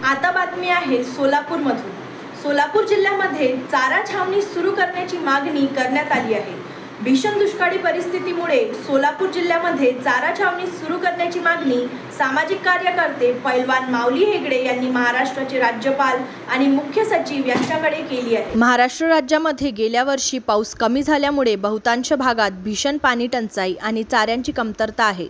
आता बातमी आहे सोलापूरमधून। सोलापूर जिल्ह्यामध्ये चारा छावणी सुरू करण्याची मागणी करण्यात आली आहे। भीषण दुष्काळी परिस्थितीमुळे सोलापूर जिल्ह्यामध्ये चारा छावणी सुरू करण्याची मागणी सामाजिक कार्यकर्ते पैलवान माऊली हेगडे यांनी महाराष्ट्राचे राज्यपाल आणि मुख्य सचिव यांच्याकडे केली आहे। महाराष्ट्र राज्यामध्ये गेल्या वर्षी पाऊस कमी झाल्यामुळे बहुतांश भागात भीषण पाणी टंचाई आणि चाऱ्यांची कमतरता आहे।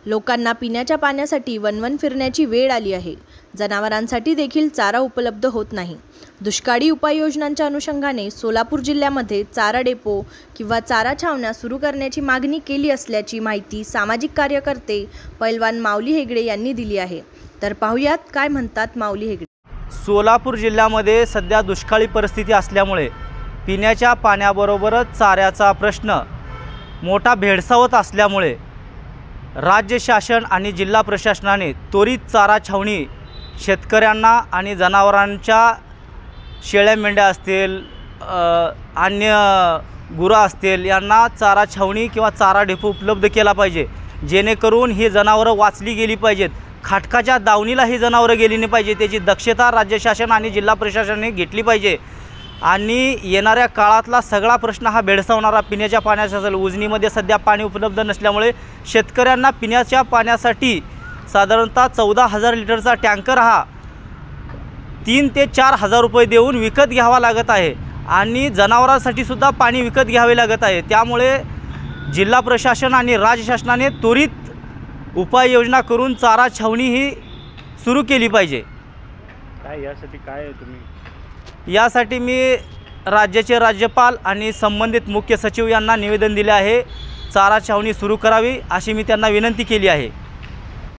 लोकांना पिण्याच्या पाण्यासाठी वनवन फिरण्याची वेळ आली आहे। जनावरांसाठी देखील चारा उपलब्ध होत नाही। दुष्काळी उपाययोजनांच्या अनुषंगाने सोलापूर जिल्ह्यामध्ये चारा डेपो किंवा चारा छावण्या सुरू करण्याची मागणी केली असल्याची माहिती सामाजिक कार्यकर्ते पैलवान माऊली हेगडे यांनी दिली आहे। तर पाहुयात काय म्हणतात माऊली हेगडे। सोलापूर जिल्ह्यामध्ये सध्या दुष्काळी परिस्थिती असल्यामुळे पिण्याच्या पाण्याबरोबरच चाऱ्याचा प्रश्न मोठा भेडसावत असल्यामुळे राज्य शासन आणि जिल्हा प्रशासनाने त्वरित चारा छावणी शेतकऱ्यांना आणि जनावरांच्या शेळ्या मेंढ्या असतील अन्य गुरं असतील यांना चारा छावणी किंवा चारा डेपो उपलब्ध केला पाहिजे, जेणेकरून ही जनावरं वाचली गेली पाहिजेत। खाटकाच्या दावणीला ही जनावरं गेली नाही पाहिजे, त्याची दक्षता राज्य शासन आणि जिल्हा प्रशासनाने घेतली पाहिजे। आणि येणाऱ्या काळातला सगळा प्रश्न हा भेडसावणारा पिण्याच्या पाण्याचा असेल। उजनीमध्ये सध्या पाणी उपलब्ध नसल्यामुळे शेतकऱ्यांना पिण्याच्या पाण्यासाठी साधारणतः 14,000 लिटरचा टँकर हा 3 ते 4,000 रुपये देऊन विकत घ्यावा लागत आहे आणि जनावरांसाठी सुद्धा पाणी विकत घ्यावे लागत आहे। त्यामुळे जिल्हा प्रशासन आणि राज्य शासनाने त्वरित उपाययोजना करून चारा छावणी ही सुरू केली पाहिजे। यासाठी मी राज्याचे राज्यपाल आणि संबंधित मुख्य सचिव यांना निवेदन दिले आहे। चारा छावणी सुरू करावी अशी मी त्यांना विनंती केली आहे।